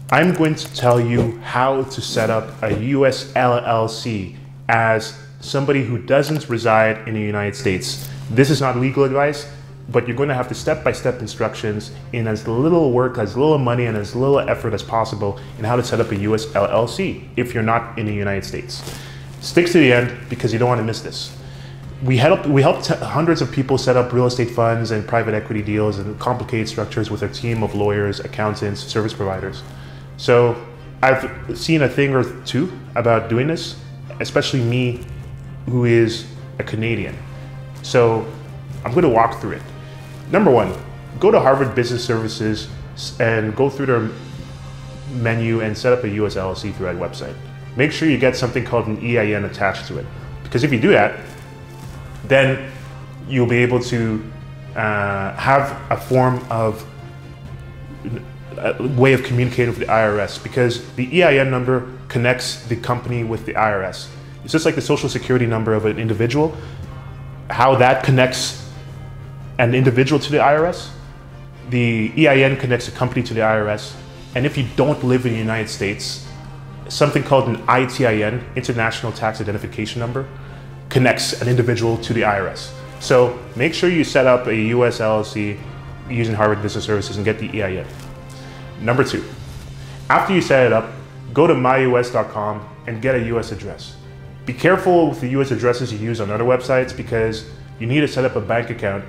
I'm going to tell you how to set up a US LLC as somebody who doesn't reside in the United States. This is not legal advice, but you're going to have the step-by-step instructions in as little work, as little money, and as little effort as possible in how to set up a US LLC if you're not in the United States. Stick to the end because you don't want to miss this. We helped hundreds of people set up real estate funds and private equity deals and complicated structures with a team of lawyers, accountants, service providers. So I've seen a thing or two about doing this, especially me, who is a Canadian. So I'm going to walk through it. Number one, go to Harvard Business Services and go through their menu and set up a US LLC through that website. Make sure you get something called an EIN attached to it, because if you do that, then you'll be able to have a form of a way of communicating with the IRS, because the EIN number connects the company with the IRS. It's just like the social security number of an individual, how that connects an individual to the IRS. The EIN connects a company to the IRS. And if you don't live in the United States, something called an ITIN, International Tax Identification Number, connects an individual to the IRS. So make sure you set up a US LLC using Harvard Business Services and get the EIN. Number two, after you set it up, go to myus.com and get a US address. Be careful with the US addresses you use on other websites, because you need to set up a bank account.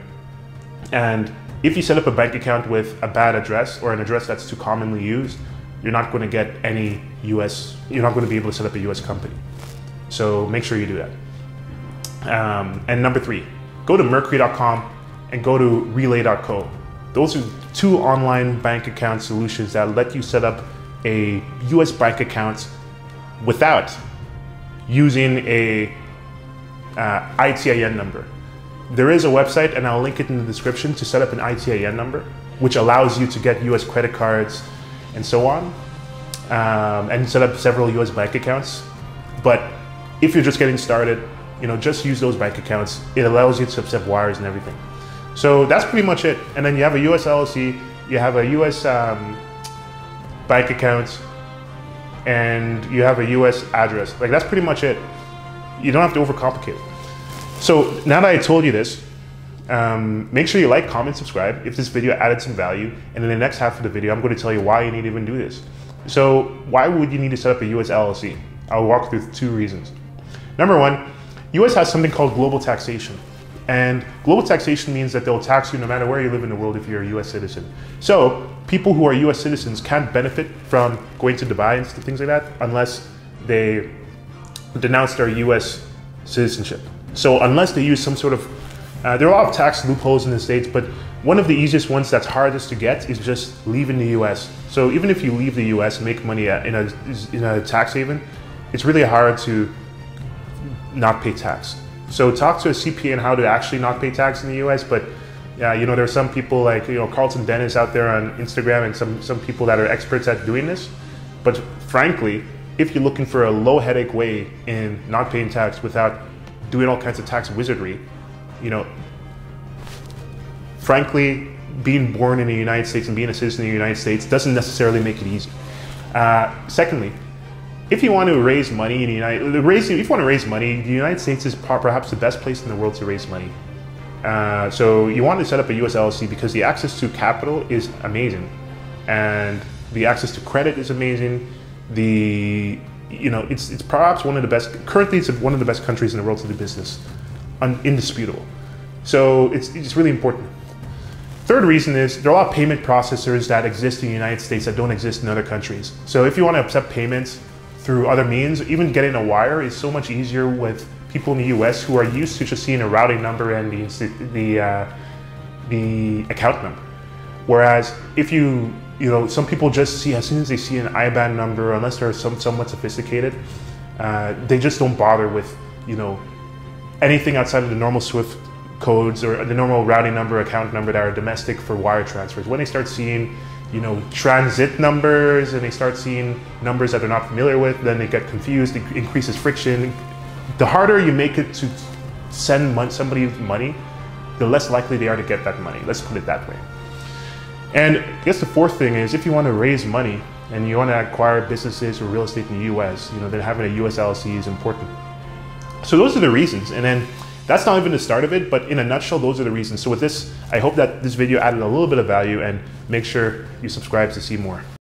And if you set up a bank account with a bad address or an address that's too commonly used, you're not going to get any US, you're not going to be able to set up a US company. So make sure you do that. And number three, go to mercury.com and go to relay.co. Those are two online bank account solutions that let you set up a US bank account without using a ITIN number. There is a website, and I'll link it in the description, to set up an ITIN number, which allows you to get US credit cards and so on, and set up several US bank accounts. But if you're just getting started, just use those bank accounts. It allows you to accept wires and everything. So that's pretty much it. And then you have a US LLC, you have a US bank account, and you have a US address. Like, that's pretty much it. You don't have to overcomplicate it. So now that I told you this, make sure you like, comment, subscribe if this video added some value. And in the next half of the video, I'm going to tell you why you need to even do this. So why would you need to set up a US LLC? I'll walk through two reasons. Number one, US has something called global taxation. And global taxation means that they'll tax you no matter where you live in the world if you're a US citizen. So people who are US citizens can't benefit from going to Dubai and things like that unless they denounce their US citizenship. So unless they use some sort of, there are a lot of tax loopholes in the States, but one of the easiest ones that's hardest to get is just leaving the US. So even if you leave the US and make money in a tax haven, it's really hard to not pay tax. So talk to a CPA on how to actually not pay tax in the US, but there are some people like Carlton Dennis out there on Instagram, and some people that are experts at doing this. But frankly, if you're looking for a low headache way in not paying tax without doing all kinds of tax wizardry, frankly, being born in the United States and being a citizen in the United States doesn't necessarily make it easy. Secondly, if you want to raise money in the United States is perhaps the best place in the world to raise money. So you want to set up a US LLC because the access to capital is amazing, and the access to credit is amazing. It's perhaps one of the best. Currently, it's one of the best countries in the world to do business, indisputable. So it's really important. Third reason is there are a lot of payment processors that exist in the United States that don't exist in other countries. So if you want to accept payments through other means, even getting a wire is so much easier with people in the US who are used to just seeing a routing number and the account number. Whereas if some people just see, as soon as they see an IBAN number, unless they're somewhat sophisticated, they just don't bother with anything outside of the normal SWIFT codes or the normal routing number, account number that are domestic for wire transfers. When they start seeing transit numbers and they start seeing numbers that they're not familiar with, then they get confused. It increases friction. The harder you make it to send somebody money, the less likely they are to get that money. Let's put it that way. And I guess the fourth thing is, if you want to raise money, and you want to acquire businesses or real estate in the US, you know, then having a US LLC is important. So those are the reasons. And then that's not even the start of it, but in a nutshell, those are the reasons. So with this, I hope that this video added a little bit of value, and make sure you subscribe to see more.